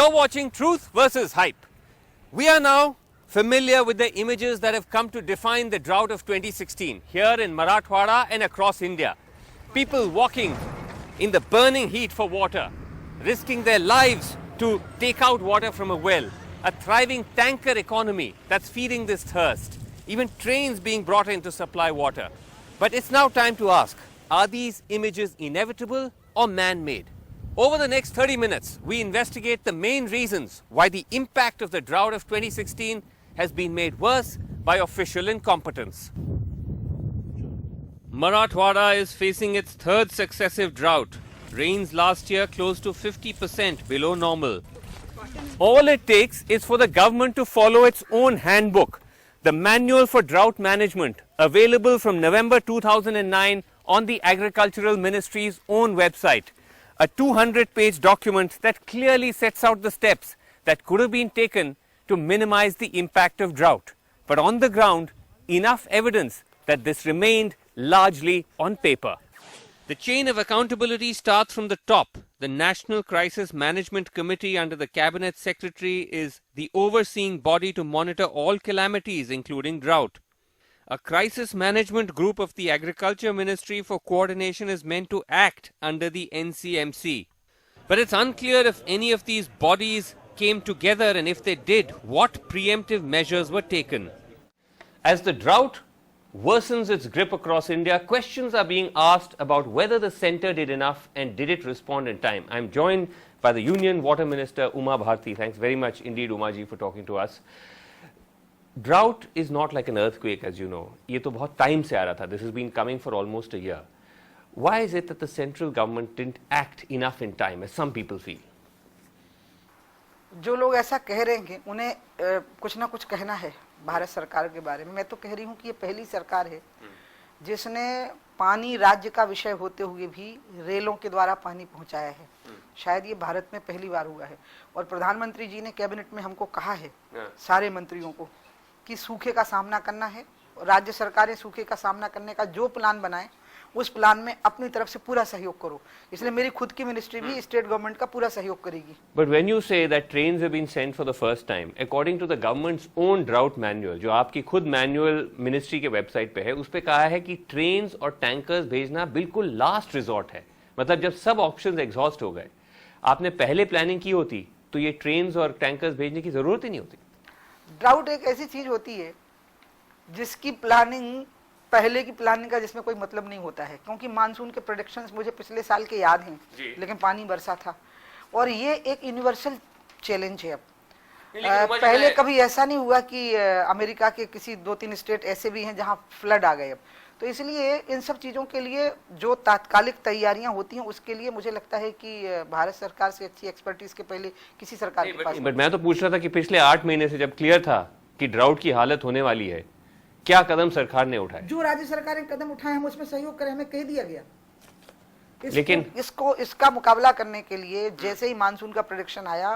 You're watching Truth versus Hype. We are now familiar with the images that have come to define the drought of 2016 here in Marathwada and across India. People walking in the burning heat for water, risking their lives to take out water from a well, a thriving tanker economy that's feeding this thirst, even trains being brought in to supply water. But it's now time to ask, are these images inevitable or man-made? Over the next 30 minutes, we investigate the main reasons why the impact of the drought of 2016 has been made worse by official incompetence. Marathwada is facing its third successive drought. Rains last year close to 50% below normal. All it takes is for the government to follow its own handbook, the Manual for Drought Management, available from November 2009 on the Agricultural Ministry's own website. A 200-page document that clearly sets out the steps that could have been taken to minimize the impact of drought. But on the ground, enough evidence that this remained largely on paper. The chain of accountability starts from the top. The National Crisis Management Committee under the Cabinet Secretary is the overseeing body to monitor all calamities, including drought. A crisis management group of the Agriculture Ministry for coordination is meant to act under the NCMC. But it's unclear if any of these bodies came together, and if they did, what preemptive measures were taken. As the drought worsens its grip across India, questions are being asked about whether the centre did enough and did it respond in time. I'm joined by the Union Water Minister Uma Bharti. Thanks very much indeed, Uma ji, for talking to us. Drought is not like an earthquake, as you know. ये तो बहुत time से आ रहा था. This has been coming for almost a year. Why is it that the central government didn't act enough in time, as some people feel? जो लोग ऐसा कह रहे हैं उन्हें कुछ ना कुछ कहना है भारत सरकार के बारे में. मैं तो कह रही हूँ कि ये पहली सरकार है जिसने पानी राज्य का विषय होते हुए भी रेलों के द्वारा पानी पहुँचाया है. शायद ये भारत में पहली बार हुआ है. और प्रधानमंत्री जी ने कैबिनेट में हमको कहा है, सारे मंत्रियों को, कि सूखे का सामना करना है. राज्य सरकारें सूखे का सामना करने का जो प्लान बनाए उस प्लान में अपनी तरफ से पूरा सहयोग करो. इसलिए मेरी खुद की मिनिस्ट्री भी स्टेट गवर्नमेंट का पूरा सहयोग करेगी. But when you say that trains have been sent for the first time, according to the government's own drought manual, जो आपकी खुद मैनुअल मिनिस्ट्री के वेबसाइट पे है, उस पे कहा है कि ट्रेन्स और टैंकर्स भेजना बिल्कुल लास्ट रिजॉर्ट है. मतलब जब सब ऑप्शंस एग्जॉस्ट हो गए, आपने पहले प्लानिंग की होती तो ये ट्रेन्स और टैंकर्स भेजने की जरूरत ही नहीं होती. ड्राउट एक ऐसी चीज होती है जिसकी प्लानिंग पहले की प्लानिंग का जिसमें कोई मतलब नहीं होता है. क्योंकि मानसून के प्रेडिक्शंस मुझे पिछले साल के याद हैं, लेकिन पानी बरसा था. और ये एक यूनिवर्सल चैलेंज है. अब पहले कभी ऐसा नहीं हुआ कि अमेरिका के किसी 2-3 स्टेट ऐसे भी हैं जहां फ्लड आ गए. अब तो इसलिए इन सब चीज़ों के लिए जो तात्कालिक तैयारियां होती हैं उसके लिए मुझे लगता है कि भारत सरकार से अच्छी एक्सपर्टीज के पहले किसी सरकार के पास. बट मैं तो पूछ रहा था कि पिछले 8 महीने से जब क्लियर था कि ड्राउट की हालत होने वाली है, क्या कदम सरकार ने उठाए? जो राज्य सरकार ने कदम उठाए हम उसमें सहयोग करें, हमें कह दिया गया. लेकिन इसका मुकाबला करने के लिए जैसे ही मानसून का प्रेडिक्शन आया,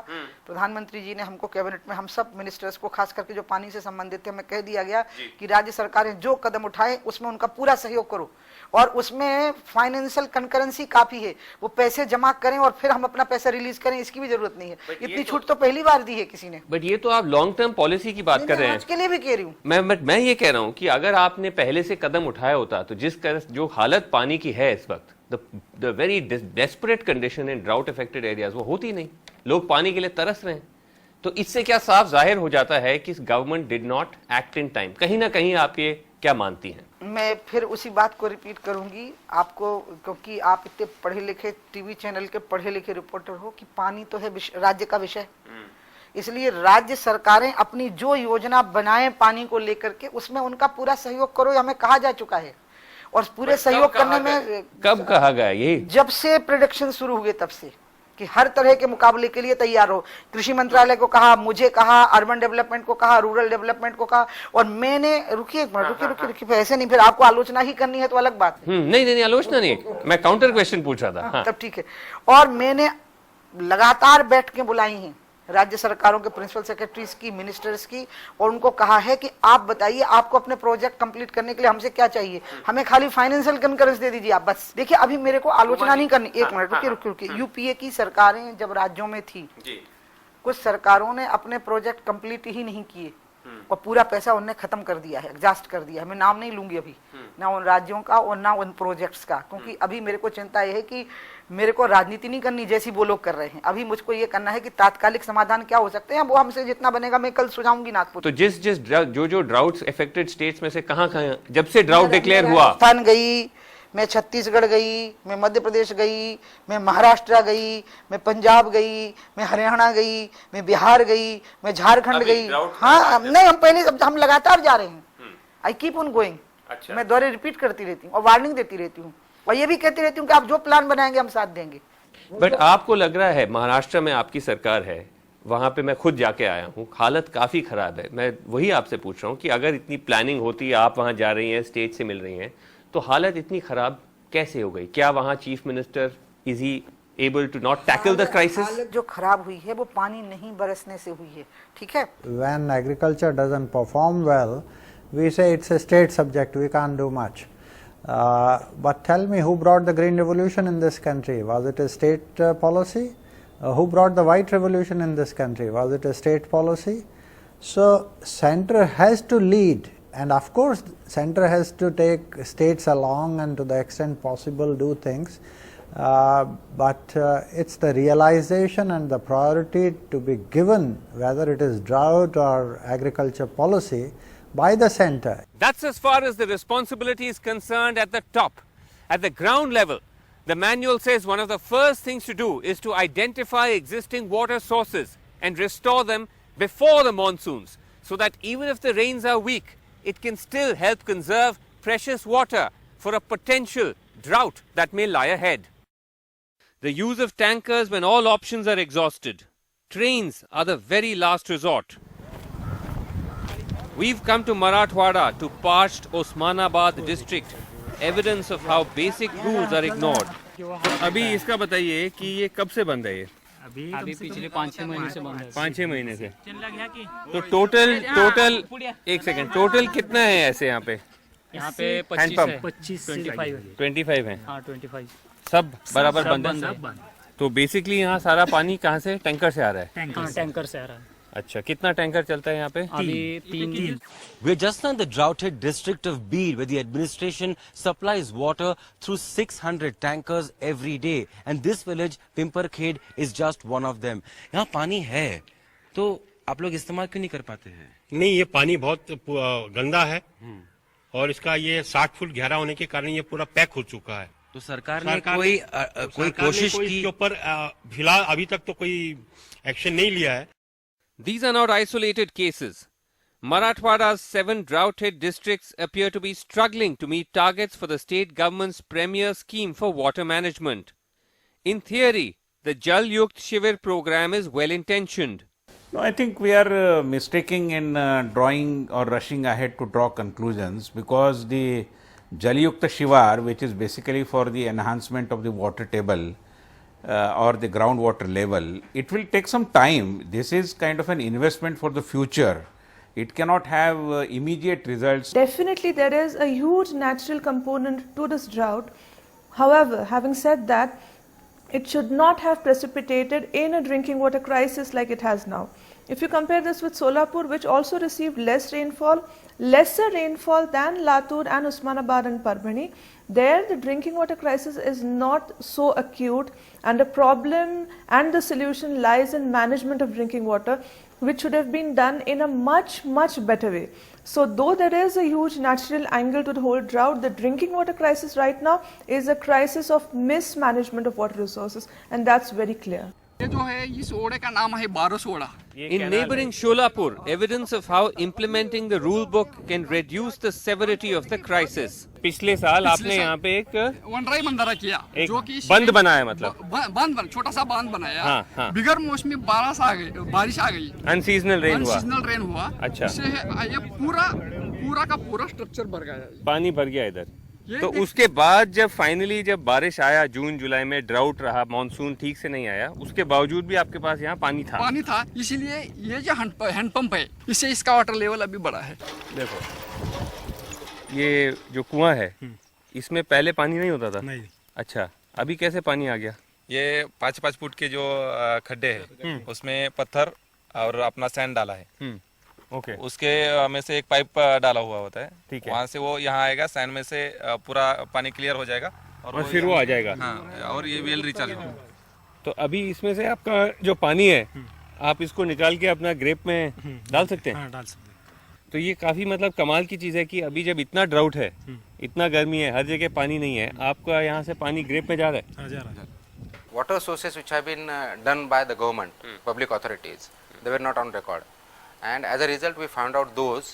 प्रधानमंत्री जी ने हमको कैबिनेट में हम सब मिनिस्टर्स को, खास करके जो पानी से संबंधित थे, हमें कह दिया गया कि राज्य सरकारें जो कदम उठाए उसमें उनका पूरा सहयोग करो. और उसमें फाइनेंशियल कंकरेंसी काफी है. वो पैसे जमा करें और फिर हम अपना पैसा रिलीज करें, इसकी भी जरूरत नहीं है. इतनी छूट तो पहली बार दी है किसी ने. बट ये तो आप लॉन्ग टर्म पॉलिसी की बात कर रहे हैं. आज के लिए भी कह रही हूँ मैं ये कह रहा हूँ कि अगर आपने पहले से कदम उठाया होता तो जो हालत पानी की है इस वक्त, the very desperate condition in drought affected areas, वो होती नहीं. लोग पानी के लिए तरस रहे हैं. तो इससे क्या साफ जाहिर हो जाता है कि government did not act in time. कहीं ना कहीं आप ये क्या मानती हैं? मैं फिर उसी बात को रिपीट करूंगी आपको, क्योंकि आप इतने पढ़े लिखे टीवी चैनल के पढ़े लिखे रिपोर्टर हो, कि पानी तो है राज्य का विषय. इसलिए राज्य सरकारें अपनी जो योजना बनाए पानी को लेकर के, उसमें उनका पूरा सहयोग करो, हमें कहा जा चुका है. और पूरे सहयोग करने में कब कहा गया? ये जब से प्रेडिक्शन शुरू हुए तब से, कि हर तरह के मुकाबले के लिए तैयार हो. कृषि मंत्रालय को कहा, मुझे कहा, अर्बन डेवलपमेंट को कहा, रूरल डेवलपमेंट को कहा. और मैंने रुकिए ऐसे नहीं, फिर आपको आलोचना ही करनी है तो अलग बात है. नहीं आलोचना नहीं, मैं काउंटर क्वेश्चन पूछ रहा था. तब ठीक है. और मैंने लगातार बैठ के बुलाई हैं राज्य सरकारों के प्रिंसिपल सेक्रेटरीज की, मिनिस्टर्स की, और उनको कहा है कि आप बताइए आपको अपने प्रोजेक्ट कंप्लीट करने के लिए हमसे क्या चाहिए. हमें खाली फाइनेंशियल कंकरेंस दे दीजिए आप बस. देखिए अभी मेरे को आलोचना नहीं करनी. एक मिनट रुकिए. यूपीए की सरकारें जब राज्यों में थी कुछ सरकारों ने अपने प्रोजेक्ट कंप्लीट ही नहीं किए और पूरा पैसा उनने खत्म कर दिया है, एग्जॉस्ट कर दिया है। मैं नाम नहीं लूंगी अभी, ना उन राज्यों का और ना उन प्रोजेक्ट्स का, क्योंकि अभी मेरे को चिंता यह है कि मेरे को राजनीति नहीं करनी जैसी वो लोग कर रहे हैं। अभी मुझको ये करना है कि तात्कालिक समाधान क्या हो सकते हैं, वो हमसे जितना बनेगा मैं कल सुझाऊंगी नागपुर। तो जो ड्राउट अफेक्टेड स्टेट्स में से कहाँ जब से ड्राउट डिक्लेयर हुआ? राजस्थान गई, मैं छत्तीसगढ़ गई, मैं मध्य प्रदेश गई, मैं महाराष्ट्र गई, मैं पंजाब गई, मैं हरियाणा गई, मैं बिहार गई, मैं झारखंड गई। हाँ नहीं, हम पहले हम लगातार जा रहे हैं। I keep on going. मैं दौरे रिपीट करती रहती हूँ और वार्निंग देती रहती हूँ और ये भी कहती रहती हूँ कि आप जो प्लान बनाएंगे हम साथ देंगे। बट आपको लग रहा है महाराष्ट्र में आपकी सरकार है, वहां पे मैं खुद जाके आया हूँ, हालत काफी खराब है। मैं वही आपसे पूछ रहा हूँ कि अगर इतनी प्लानिंग होती, आप वहां जा रही हैं, स्टेट से मिल रही हैं, तो हालत इतनी खराब कैसे हो गई? क्या वहां chief minister is he able to not tackle the crisis? हालत जो खराब हुई है वो पानी नहीं बरसने से हुई है, ठीक है? When agriculture doesn't perform well, we say it's a state subject, we can't do much. But tell me, who brought the green revolution in this country? Was it a state policy? Who brought the white revolution in this country? Was it a state policy? So center has to lead, and of course center has to take states along and to the extent possible do things, but it's the realization and the priority to be given, whether it is drought or agriculture policy, by the center. That's as far as the responsibility is concerned at the top. At the ground level, the manual says one of the first things to do is to identify existing water sources and restore them before the monsoons, so that even if the rains are weak, it can still help conserve precious water for a potential drought that may lie ahead. The use of tankers when all options are exhausted. Trains are the very last resort. We've come to Marathwada, to parched Osmanabad district, evidence of how basic rules are ignored. तो अभी इसका बताइए कि ये कब से बंद है? ये अभी पिछले 5-6 महीने से बंद है। 5-6 महीने से। तो टोटल एक सेकंड, टोटल कितना है ऐसे यहाँ पे? यहाँ पे 25 है। हाँ 25 सब बराबर बंद है। तो बेसिकली यहाँ सारा पानी कहाँ से? टैंकर से आ रहा है? टैंकर से आ रहा है। अच्छा, कितना टैंकर चलता है यहाँ पे? अभी 3। We're just now in the drought-hit district of Beed, where the administration supplies water through 600 tankers every day, and this village, Pimparkhed, is just one of them. यहाँ पानी है, तो आप लोग इस्तेमाल क्यों नहीं कर पाते हैं? नहीं, ये पानी बहुत गंदा है और इसका ये 60 फुट गहरा होने के कारण ये पूरा पैक हो चुका है। तो सरकार ने कोई कोशिश की? इसके ऊपर फिलहाल अभी तक तो कोई एक्शन नहीं लिया है। These are not isolated cases. Marathwada's 7 drought-hit districts appear to be struggling to meet targets for the state government's premier scheme for water management. In theory, the Jal Yukt Shivir program is well-intentioned. No, I think we are mistaking in drawing or rushing ahead to draw conclusions, because the Jal Yukt Shivar, which is basically for the enhancement of the water table, or the groundwater level, it will take some time. This is kind of an investment for the future. It cannot have immediate results. Definitely there is a huge natural component to this drought. However, having said that, it should not have precipitated in a drinking water crisis like it has now. If you compare this with Solapur, which also received lesser rainfall than Latur and Osmanabad and Parbhani, there the drinking water crisis is not so acute, and the problem and the solution lies in management of drinking water, which should have been done in a much better way. So though there is a huge natural angle to the whole drought, the drinking water crisis right now is a crisis of mismanagement of water resources, and that's very clear. ये जो है इस ओड़े का नाम है बारसोड़ा। In neighboring Sholapur, evidence of how implementing the rule book can reduce the severity of the crisis. पिछले साल आपने यहाँ पे एक वनराई बंदरा किया, जो कि बंद बनाया, मतलब छोटा सा बांध बनाया। हाँ। बिगर मौसमी बारिश आ गई, अनसीजनल रेन हुआ। अच्छा, इससे ये पूरा का पूरा स्ट्रक्चर भर गया, पानी भर गया इधर। तो उसके बाद जब फाइनली बारिश आया जून जुलाई में, ड्राउट रहा, मानसून ठीक से नहीं आया, उसके बावजूद भी आपके पास यहाँ पानी था। इसीलिए ये जो हैंडपंप है, इससे इसका वाटर लेवल अभी बढ़ा है। देखो, ये जो कुआं है, इसमें पहले पानी नहीं होता था? नहीं। अच्छा, अभी कैसे पानी आ गया? ये 5-5 फुट के जो खड्डे हैं उसमें पत्थर और अपना सैंड डाला है। ओके उसके में से एक पाइप डाला हुआ होता है, ठीक है। वहाँ से वो यहाँ आएगा, सैंड में से पूरा पानी क्लियर हो जाएगा और फिर वो आ जाएगा। हाँ, और ये वेल रिचार्ज होगा। तो अभी इसमें से आपका जो पानी है आप इसको निकाल के अपना ग्रेप में डाल सकते हैं। हाँ, डाल सकते हैं। तो ये काफी मतलब कमाल की चीज है कि अभी जब इतना ड्राउट है, इतना गर्मी है, हर जगह पानी नहीं है, आपका यहाँ से पानी ग्रेप में जा रहा है। हाँ, जा रहा है। Water sources which have been done by the government, public authorities, they were not on record, and as a result we found out those.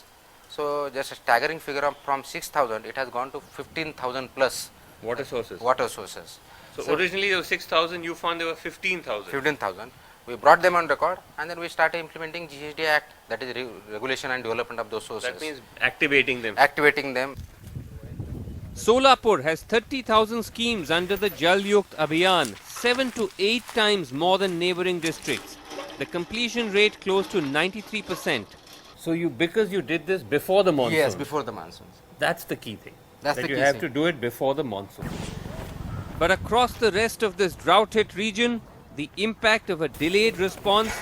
So just a staggering figure of from 6,000 it has gone to 15,000 plus Water sources. water sources. So originally there was 6,000, you found there were 15,000. 15,000. We brought them on record, and then we started implementing GHD Act, that is regulation and development of those sources. That means activating them. Activating them. Solapur has 30,000 schemes under the Jal Yukt Abhiyan, 7 to 8 times more than neighbouring districts. The completion rate close to 93%. So because you did this before the monsoon. Yes, before the monsoon. That's the key thing. That's that the you key have thing. to do it before the monsoon. But across the rest of this drought-hit region, the impact of a delayed response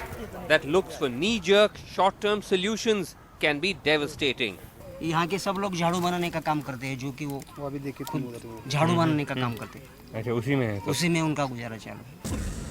that looks for knee-jerk, short-term solutions can be devastating. यहाँ के सब लोग झाड़ू बनाने का काम करते हैं, जो कि वो अभी देखिए खुद झाड़ू बनाने का काम करते हैं। अच्छा, उसी में है उसी में उनका गुजारा चालू है।